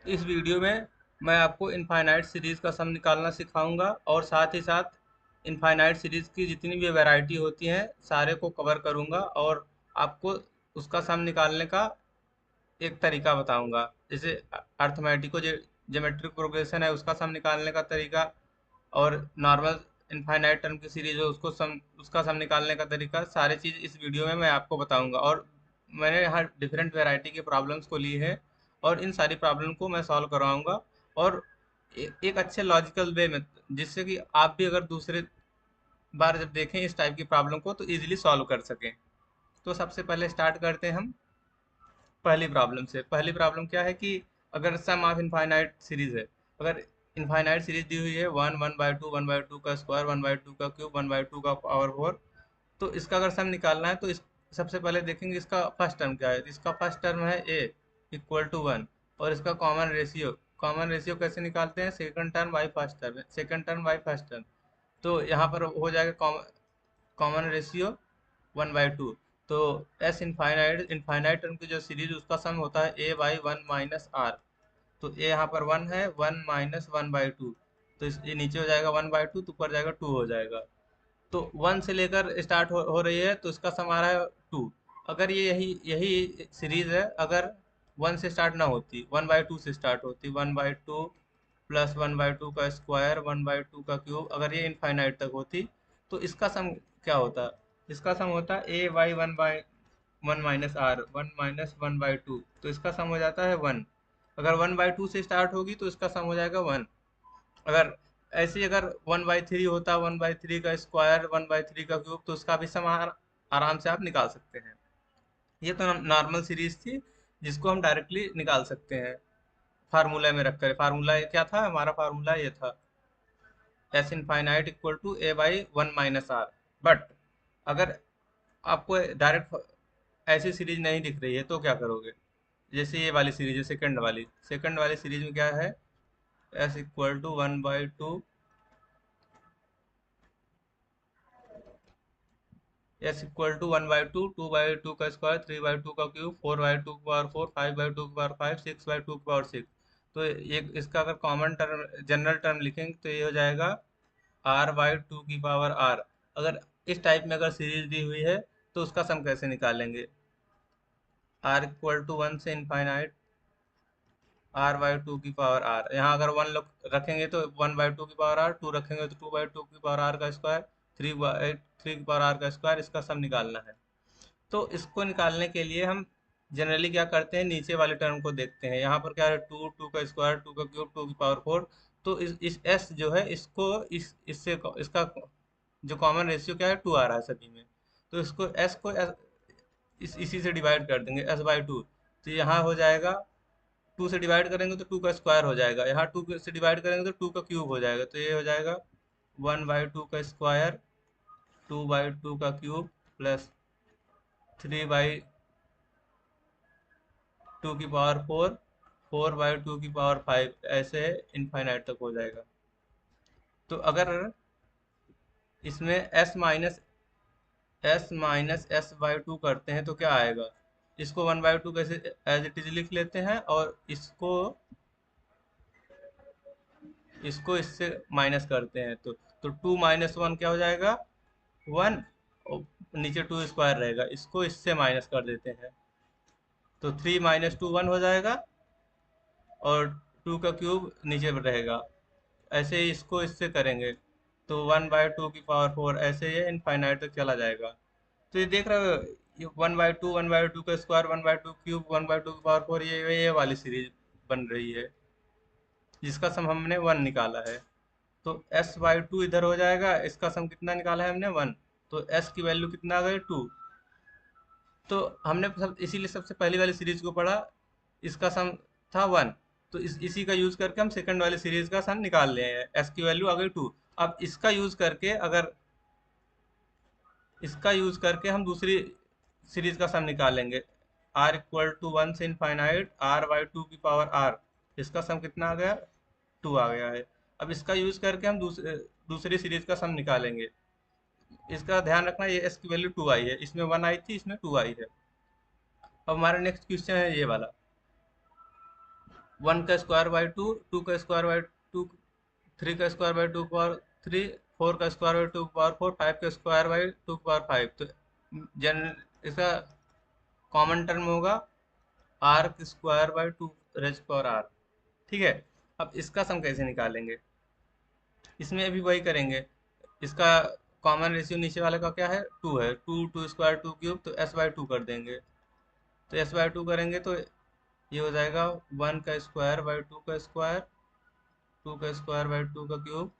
इस वीडियो में मैं आपको इनफाइनाइट सीरीज़ का सम निकालना सिखाऊंगा और साथ ही साथ इनफाइनाइट सीरीज़ की जितनी भी वैरायटी होती हैं सारे को कवर करूंगा और आपको उसका सम निकालने का एक तरीका बताऊंगा। जैसे अर्थमेटिको ज्योमेट्रिक प्रोग्रेशन है उसका सम निकालने का तरीका, और नॉर्मल इनफाइनाइट टर्म की सीरीज है उसका सम निकालने का तरीका, सारी चीज़ इस वीडियो में मैं आपको बताऊंगा। और मैंने यहाँ डिफरेंट वैरायटी के प्रॉब्लम्स को ली है और इन सारी प्रॉब्लम को मैं सॉल्व करवाऊंगा, और एक अच्छे लॉजिकल वे में, जिससे कि आप भी अगर दूसरे बार जब देखें इस टाइप की प्रॉब्लम को तो इजीली सॉल्व कर सकें। तो सबसे पहले स्टार्ट करते हैं हम पहली प्रॉब्लम से। पहली प्रॉब्लम क्या है कि अगर सम ऑफ इनफाइनाइट सीरीज है, अगर इनफाइनाइट सीरीज दी हुई है वन, वन बाई टू का स्क्वायर, वन बाई टू का क्यूब, वन बाई टू का पावर फोर, तो इसका अगर सम निकालना है तो इस सबसे पहले देखेंगे इसका फर्स्ट टर्म क्या है। तो इसका फर्स्ट टर्म है ए इक्वल टू वन, और इसका कॉमन रेशियो कैसे निकालते हैं, second term by first term, second term by first term. तो यहाँ पर हो जाएगा common ratio one by two. तो एस इनफाइनाइट इनफाइनाइट टर्म की जो सीरीज उसका सम होता है ए बाई वन माइनस आर। तो ए यहाँ पर वन है, one minus one by two, तो ये नीचे हो जाएगा वन बाई टू, तो ऊपर जाएगा टू हो जाएगा। तो वन से लेकर स्टार्ट हो रही है तो इसका सम आ रहा है टू। अगर ये यही यही सीरीज है, अगर वन से स्टार्ट ना होती, वन बाई टू से स्टार्ट होती, one by two plus one by two का स्क्वायर, वन बाई टू का क्यूब, अगर ये इनफाइनाइट तक होती तो इसका सम क्या होता, इसका सम होता A by one by one minus R, one minus one by two, तो इसका सम हो जाता है वन। अगर वन बाई टू से स्टार्ट होगी तो इसका सम हो जाएगा वन। अगर ऐसे ही अगर वन बाई थ्री होता, वन बाई थ्री का स्क्वायर, वन बाई थ्री का क्यूब, तो उसका भी सम आराम से आप निकाल सकते हैं। ये तो नॉर्मल सीरीज थी जिसको हम डायरेक्टली निकाल सकते हैं फार्मूला में रखकर। फार्मूला क्या था हमारा, फार्मूला ये था S infinite equal to a by one minus r. But अगर आपको डायरेक्ट ऐसी सीरीज नहीं दिख रही है तो क्या करोगे। जैसे ये वाली सीरीज है, सेकंड वाली सीरीज में क्या है, S equal to one by two, S equal to one by two, two by two का स्क्वायर, थ्री बाई टू का क्यूब, फोर बाई टू की power four, five by two की power five, six by two की power six. तो ये इसका अगर common term general term लिखेंगे तो ये हो जाएगा आर बाई टू की पावर आर। अगर इस टाइप में अगर सीरीज दी हुई है तो उसका सम कैसे निकालेंगे, आर इक्वल टू वन से इनफाइनाइट आर बाई टू की पावर आर, यहाँ अगर वन लोग रखेंगे तो वन बाई टू की पावर आर, टू रखेंगे तो टू बाई टू की पावर आर का स्क्वायर, थ्री बाई थ्री की पावर आर का स्क्वायर, इसका सम निकालना है। तो इसको निकालने के लिए हम जनरली क्या करते हैं, नीचे वाले टर्म को देखते हैं। यहाँ पर क्या है, टू, टू का स्क्वायर, टू का क्यूब, टू की पावर फोर। तो इस एस जो है इसको इससे इसका जो कॉमन रेशियो क्या है, टू आ रहा है सभी में, तो इसको एस को इसी से डिवाइड कर देंगे, एस बाई टू। तो यहाँ हो जाएगा, टू से डिवाइड करेंगे तो टू का स्क्वायर हो जाएगा, यहाँ टू से डिवाइड करेंगे तो टू का क्यूब हो जाएगा, तो ये हो जाएगा वन बाई टू का स्क्वायर, टू बाई टू का cube, plus three by two की power four, four by two की पावर फाइव, ऐसे इनफाइनाइट तक हो जाएगा। तो अगर इसमें एस माइनस बाई टू करते हैं तो क्या आएगा, इसको वन बाई टू कैसे एज इट इज लिख लेते हैं, और इसको इससे माइनस करते हैं तो टू माइनस वन क्या हो जाएगा, वन, और नीचे टू स्क्वायर रहेगा, इसको इससे माइनस कर देते हैं, तो थ्री माइनस टू वन हो जाएगा, और टू का क्यूब नीचे रहेगा। ऐसे ही इसको इससे करेंगे तो वन बाई टू की पावर फोर, ऐसे ये इनफाइनाइट तक चला जाएगा। तो ये देख रहे हो, ये वन बाई टू का square, one by two cube, one by two की पावर फोर, ये वाली सीरीज बन रही है जिसका सम हमने वन निकाला है। तो एस बाई टू इधर हो जाएगा, इसका सम कितना निकाला है हमने, वन। तो एस की वैल्यू कितना आ गई, टू। तो हमने इसीलिए सबसे पहली वाली सीरीज को पढ़ा, इसका सम था वन। तो इसी का यूज करके हम सेकंड वाली सीरीज का सम निकाल रहे हैं, एस की वैल्यू आ गई टू। अब इसका यूज करके हम दूसरी सीरीज का सम निकालेंगे, आर इक्वल टू वन से इनफाइनाइट आर बाई टू की पावर आर, इसका सम कितना आ गया, टू आ गया है। अब इसका यूज करके हम दूसरी सीरीज का सम निकालेंगे। इसका ध्यान रखना, ये एस की वैल्यू टू आई है, इसमें वन आई थी, इसमें टू आई है। अब हमारा नेक्स्ट क्वेश्चन है ये वाला, 1 का स्क्वायर बाई टू, 2 का स्क्वायर बाई टू, 3 का स्क्वायर बाई टू पावर 3, 4 का स्क्वायर बाई टू पावर 4, 5 का स्क्वायर बाई टू पावर 5। तो जनरल इसका कॉमन टर्म होगा r square by two raise power r. ठीक है। अब इसका सम कैसे निकालेंगे, इसमें भी वही करेंगे। इसका कॉमन रेशियो नीचे वाले का क्या है, टू है, two two square two cube, तो एस बाई टू कर देंगे। तो एस बाई टू करेंगे तो ये हो जाएगा 1 का स्क्वायर बाई टू का स्क्वायर, 2 का स्क्वायर बाई टू का क्यूब,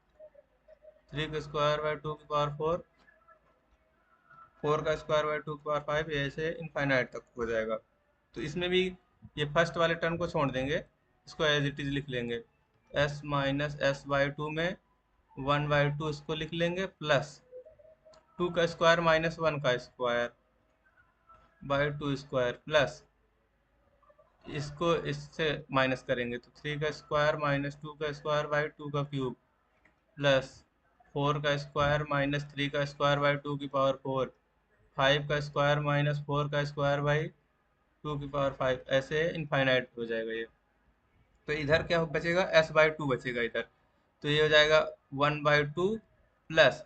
3 का स्क्वायर बाई टू की पावर 4, 4 का स्क्वायर बाई टू की पावर 5, ऐसे इनफाइनाइट तक हो जाएगा। तो इसमें भी ये फर्स्ट वाले टर्म को छोड़ देंगे, इसको एज इट इज लिख लेंगे। S minus S by to में 1 बाई टू इसको लिख लेंगे, प्लस 2 का स्क्वायर माइनस 1 का square by to square, plus इसको इससे माइनस करेंगे तो 3 का स्क्वायर माइनस 2 का स्क्वायर बाई टू का क्यूब, प्लस 4 का स्क्वायर माइनस 3 का स्क्वायर बाई टू की पावर 4, 5 का स्क्वायर माइनस 4 का स्क्वायर बाई टू की पावर 5, ऐसे इनफाइनाइट हो जाएगा ये। तो इधर क्या बचेगा, एस बाई टू बचेगा इधर। तो ये हो जाएगा 1 by two plus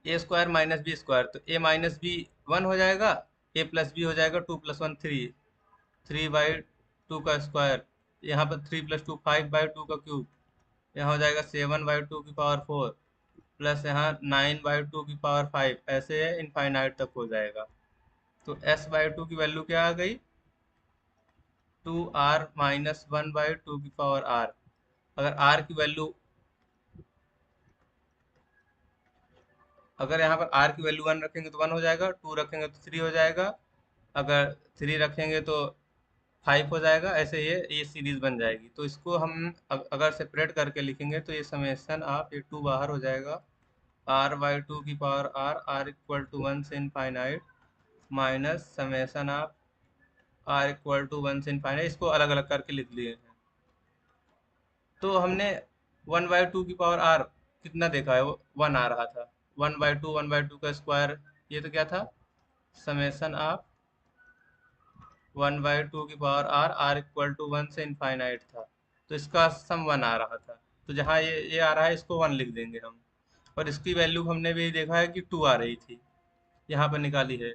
a square minus b square, तो ए माइनस बी 1 हो जाएगा, ए प्लस बी हो जाएगा 2 प्लस 1 3, 3 बाई टू का स्क्वायर, यहाँ पर 3 प्लस टू 5 बाई टू का क्यूब, यहाँ हो जाएगा 7 बाई टू की पावर 4, प्लस यहाँ 9 बाई टू की पावर 5, ऐसे इनफाइनाइट तक हो जाएगा। तो एस बाई टू की वैल्यू क्या आ गई, 2r माइनस 1 बाई टू की पावर आर। अगर r की वैल्यू, अगर यहाँ पर r की वैल्यू 1 रखेंगे तो 1 हो जाएगा, 2 रखेंगे तो 3 हो जाएगा, अगर 3 रखेंगे तो 5 हो जाएगा, ऐसे ये सीरीज बन जाएगी। तो इसको हम अगर सेपरेट करके लिखेंगे तो ये समेसन ऑफ ये 2 बाहर हो जाएगा, r बाई टू की पावर r इक्वल टू 1 से infinite, minus summation of r equal to 1 से इनफाइनाइट, इसको अलग अलग करके लिख लिए हैं। तो हमने 1 बाई टू की पावर r कितना देखा है, वो 1 आ रहा था, 1 बाई टू का स्क्वायर, ये तो क्या था, समेसन ऑफ 1 बाई टू की पावर r इक्वल टू 1 से इनफाइनाइट था। तो इसका सम 1 आ रहा था, तो जहाँ ये आ रहा है इसको 1 लिख देंगे हम। और इसकी वैल्यू हमने भी देखा है कि 2 आ रही थी, यहाँ पर निकाली है,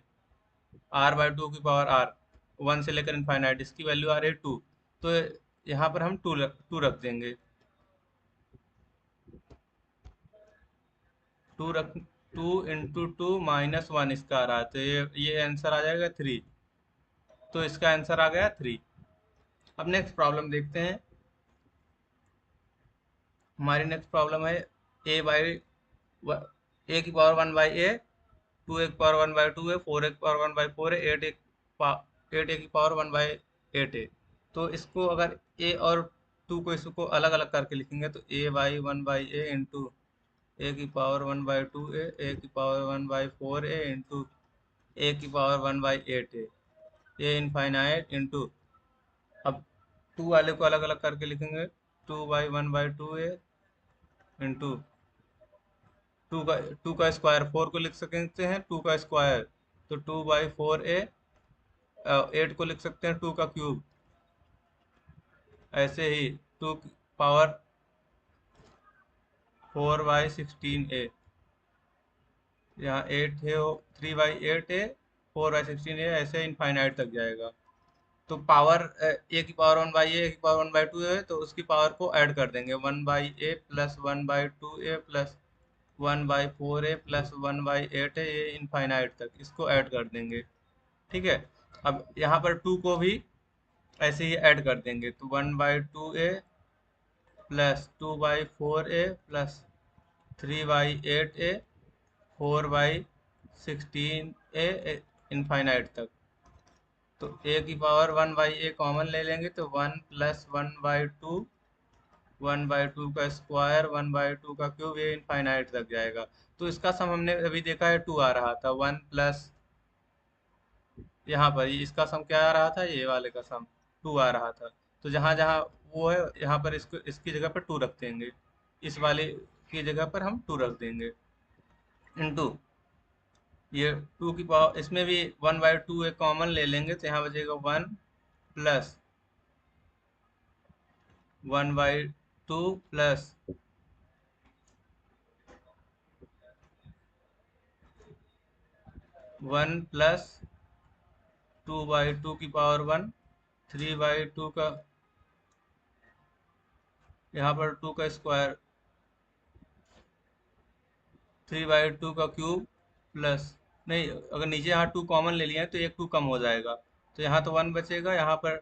r बाई टू की पावर r 1 से लेकर इनफाइनाइट, इसकी वैल्यू आ रही है 2। तो यहाँ पर हम 2 रख देंगे, 2 रख, 2 इंटू टू माइनस 1 इसका आ रहा है, तो ये आंसर आ जाएगा 3। तो इसका आंसर आ गया 3। अब नेक्स्ट प्रॉब्लम देखते हैं। हमारी नेक्स्ट प्रॉब्लम है ए बाई ए की पावर 1 बाई ए, 2 ए की पावर 1 बाई 2 है, 4 ए की पावर 1 बाई 4 है, 8 ए की पावर 1 बाई 8 है। तो इसको अगर ए और 2 को इसको अलग अलग करके लिखेंगे तो ए बाई 1 बाई ए इंटू ए की पावर 1 बाई 2 ए की पावर 1 बाई 4 ए इंटू ए की पावर 1 बाई 8 है, ये इनफाइनाइट इंटू, अब 2 वाले को अलग अलग करके लिखेंगे, 2 बाई 1 बाई 2 ए इंटू 2 का स्क्वायर, 4 को लिख सकते हैं 2 का स्क्वायर, तो 2 बाई 4 ए, 8 को लिख सकते हैं 2 का क्यूब, ऐसे ही 2 पावर 4 बाई 16 ए, यहाँ 8 है, 3 बाई 8 है, 4 बाई 16 है, ऐसे इनफाइनाइट तक जाएगा। तो पावर ए की पावर 1 बाई ए की पावर 1 बाई 2 है, तो उसकी पावर को ऐड कर देंगे, 1 by A plus 1 by 2 A plus 1 by 4 A plus 1 by 8 है, ये इनफाइनाइट तक इसको ऐड कर देंगे। ठीक है। अब यहाँ पर 2 को भी ऐसे ही ऐड कर देंगे, तो 1 by 2 A plus 2 by 4 A plus 3 by 8 A, 4 by 16 A, infinite तक। तो ए की पावर 1 बाई ए कॉमन ले लेंगे, तो 1 प्लस 1 बाई 2, 1 बाई 2 का स्क्वायर, 1 बाई 2 का क्यूब, ये इनफाइनाइट तक जाएगा। तो इसका सम हमने अभी देखा है 2 आ रहा था, 1 प्लस, यहाँ पर इसका सम क्या आ रहा था, ये वाले का सम 2 आ रहा था। तो जहाँ जहाँ वो है, यहाँ पर इसको इसकी जगह पर 2 रख देंगे, इस वाले की जगह पर हम 2 रख देंगे, इंटू ये 2 की पावर, इसमें भी 1 बाई 2 एक कॉमन ले लेंगे, तो यहाँ बचेगा 1 प्लस 1/2 प्लस 1 प्लस 2/2 की पावर 1, 3/2 का, यहाँ पर 2 का स्क्वायर, 3/2 का क्यूब प्लस, नहीं अगर नीचे यहाँ 2 कॉमन ले लिया है तो एक 2 कम हो जाएगा, तो यहाँ तो 1 बचेगा, यहाँ पर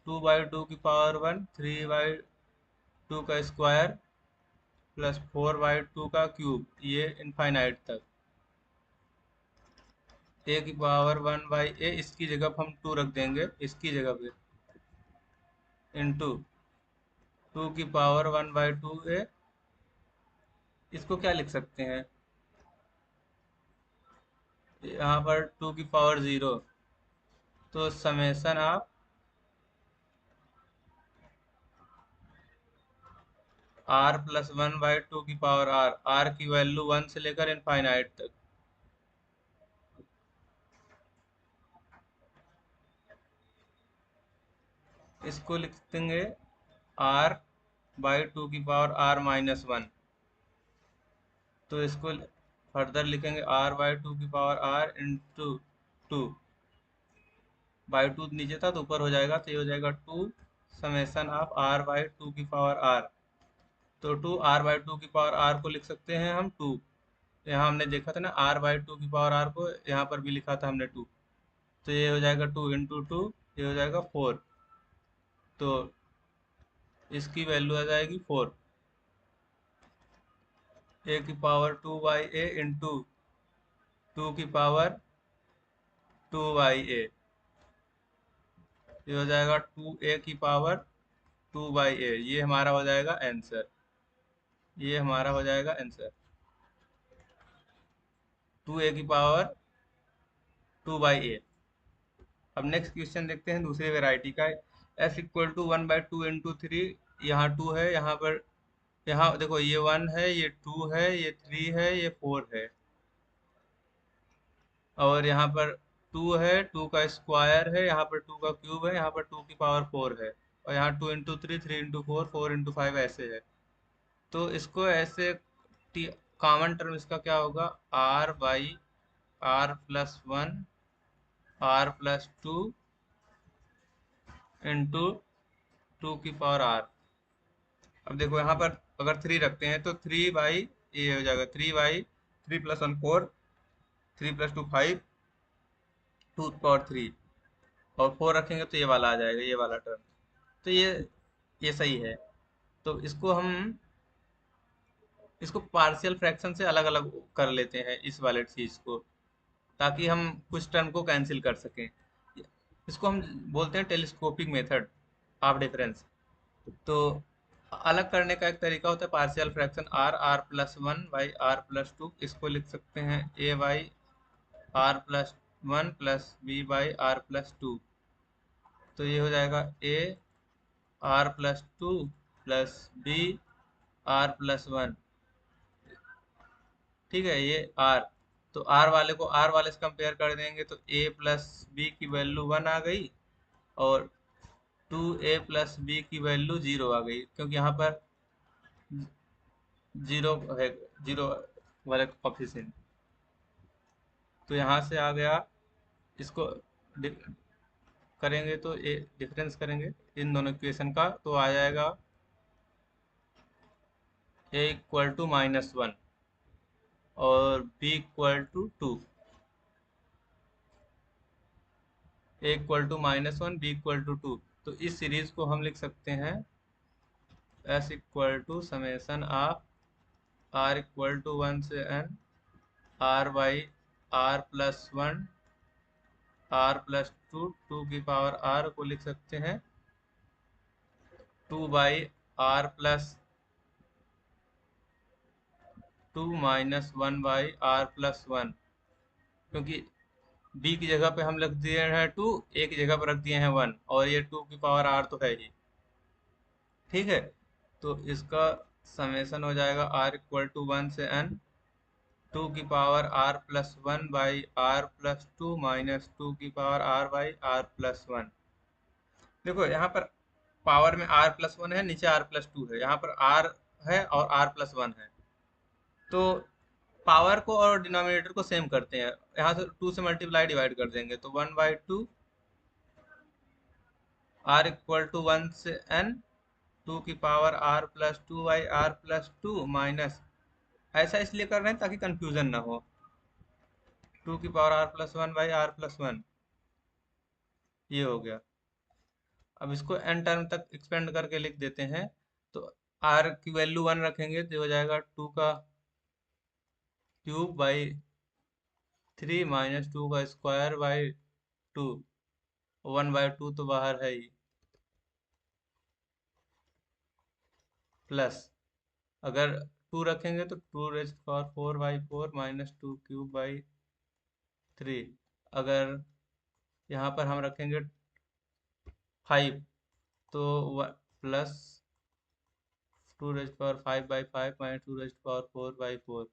2/2 की पावर 1, 3/2 का स्क्वायर प्लस 4/2 का क्यूब, ये इनफाइनाइट तक। ए की पावर 1/a, इसकी जगह पर हम 2 रख देंगे, इसकी जगह पे, इंटू 2 की पावर 1/2a, इसको क्या लिख सकते हैं, यहाँ पर 2 की पावर 0, तो समेसन आप r प्लस 1/2 की पावर r की वैल्यू 1 से लेकर इनफाइनाइट तक, इसको लिख देंगे r/2 की पावर r-1, तो इसको फर्दर लिखेंगे r/2 की पावर r इंटू 2/2 नीचे था तो ऊपर हो जाएगा, तो ये हो जाएगा 2 समेसन आप r/2 की पावर r, तो 2 r/2 की पावर r को लिख सकते हैं हम 2, यहाँ हमने देखा था ना r/2 की पावर r को यहाँ पर भी लिखा था हमने 2, तो ये हो जाएगा 2 इंटू 2, ये हो जाएगा 4, तो इसकी वैल्यू आ जाएगी 4, ए की पावर 2/a इंटू 2 की पावर 2/a, ये हो जाएगा 2a की पावर 2/a, ये हमारा हो जाएगा आंसर, ये हमारा हो जाएगा आंसर, 2a की पावर 2/a। अब नेक्स्ट क्वेश्चन देखते हैं दूसरी वेराइटी का, s = 1/2 इंटू 3, यहाँ 2 है, यहाँ पर, यहाँ देखो ये 1 है, ये 2 है, ये 3 है, ये 4 है, और यहाँ पर 2 है, 2 का स्क्वायर है, यहाँ पर 2 का क्यूब है, यहाँ पर 2 की पावर 4 है, और यहाँ 2 इंटू 3, 3 इंटू 4, 4 इंटू 5 ऐसे है, तो इसको ऐसे, कॉमन टर्म इसका क्या होगा, r/r+1 r+2 इंटू 2 की पावर r। अब देखो यहाँ पर अगर 3 रखते हैं तो 3/, ये हो जाएगा 3/3 + 1 4, 3 + 2 5, 2 की पावर 3, और 4 रखेंगे तो ये वाला आ जाएगा, ये वाला टर्म, तो ये सही है, तो इसको पार्शियल फ्रैक्शन से अलग अलग कर लेते हैं इस वाले चीज़ को, ताकि हम कुछ टर्म को कैंसिल कर सकें, इसको हम बोलते हैं टेलीस्कोपिक मेथड ऑफ डिफरेंस। तो अलग करने का एक तरीका होता है पार्शियल फ्रैक्शन, r+1/r+2, इसको लिख सकते हैं a/r+1 प्लस b/r+2, तो ये हो जाएगा a/r+2 प्लस b/r+1, ठीक है, ये r, तो r वाले को r वाले से कंपेयर कर देंगे तो a प्लस बी की वैल्यू 1 आ गई, और 2a प्लस बी की वैल्यू 0 आ गई, क्योंकि यहाँ पर 0 है, 0 वाले कोफिशिएंट, तो यहाँ से आ गया, इसको करेंगे तो ए डिफरेंस करेंगे इन दोनों इक्वेशन का, तो आ जाएगा a = -1 और b = 2, a = -1 b = 2, तो इस सीरीज को हम लिख सकते हैं s = r = 1 से n r/r+1 r+2, 2 की पावर r को लिख सकते हैं 2/r+2 -1/r+1, क्योंकि b की जगह पे हम रख दिए हैं 2, a की जगह पर रख दिए हैं 1, और ये 2 की पावर r तो है ही, ठीक है, तो इसका समेसन हो जाएगा r = 1 से n 2 की पावर r+1/r+2 -2 की पावर r/r+1। देखो यहाँ पर पावर में आर प्लस वन है, नीचे आर प्लस टू है, यहाँ पर आर है और आर प्लस वन है। तो पावर को और डिनोमिनेटर को सेम करते हैं, यहाँ से टू से मल्टीप्लाई डिवाइड कर देंगे, तो 1/2 आर इक्वल टू 1 से n, टू की power r plus two by r plus two minus, ऐसा इसलिए कर रहे हैं ताकि कंफ्यूजन ना हो, टू की power r plus one by r plus one, ये हो गया। अब इसको n टर्म तक एक्सपेंड करके लिख देते हैं, तो r की वैल्यू 1 रखेंगे तो हो जाएगा 2 का क्यूब बाई 3 माइनस 2 का स्क्वायर बाई 2, 1/2 तो बाहर है ही, प्लस अगर 2 रखेंगे तो 2 raise power 4/4 minus 2 cube by 3, अगर यहाँ पर हम रखेंगे 5 तो plus 2 raise power 5/5 minus 2 raise power 4/4,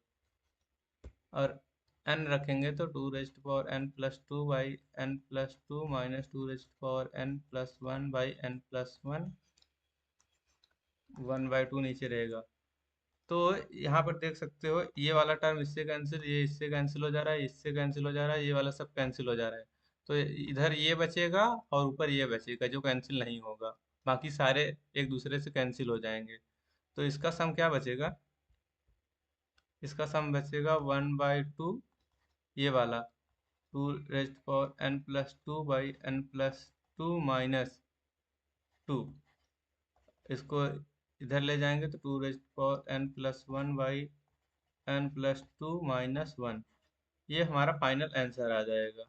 और n रखेंगे तो 2 raise power n plus two by n plus two minus 2 raise power n plus one by n plus one, 1/2 नीचे रहेगा। तो यहाँ पर देख सकते हो ये वाला टर्म इससे कैंसिल, ये इससे कैंसिल हो जा रहा है, इससे कैंसिल हो जा रहा है, ये वाला सब कैंसिल हो जा रहा है, तो इधर ये बचेगा और ऊपर ये बचेगा जो कैंसिल नहीं होगा, बाकी सारे एक दूसरे से कैंसिल हो जाएंगे। तो इसका सम क्या बचेगा, इसका सम बचेगा 1/2, ये वाला 2 rest power n plus two by n plus two minus two, इसको इधर ले जाएंगे तो 2 rest power n plus one by n plus two minus one, ये हमारा फाइनल आंसर आ जाएगा।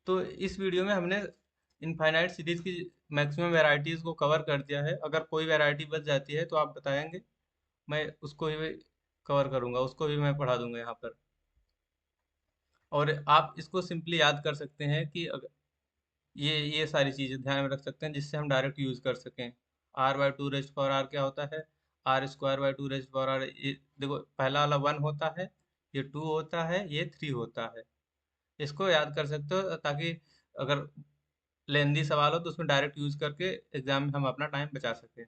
तो इस वीडियो में हमने इनफाइनाइट सीरीज की मैक्सिमम वैरायटीज़ को कवर कर दिया है, अगर कोई वैरायटी बच जाती है तो आप बताएंगे, मैं उसको भी कवर करूँगा, उसको भी मैं पढ़ा दूंगा यहाँ पर। और आप इसको सिंपली याद कर सकते हैं कि ये सारी चीज़ें ध्यान में रख सकते हैं जिससे हम डायरेक्ट यूज़ कर सकें। r/2 रेस्ट पावर r क्या होता है, r²/2 रेस्ट पावर r, ये देखो पहला वाला 1 होता है, ये 2 होता है, ये 3 होता है, इसको याद कर सकते हो ताकि अगर लेंदी सवाल हो तो उसमें डायरेक्ट यूज़ करके एग्जाम में हम अपना टाइम बचा सकें।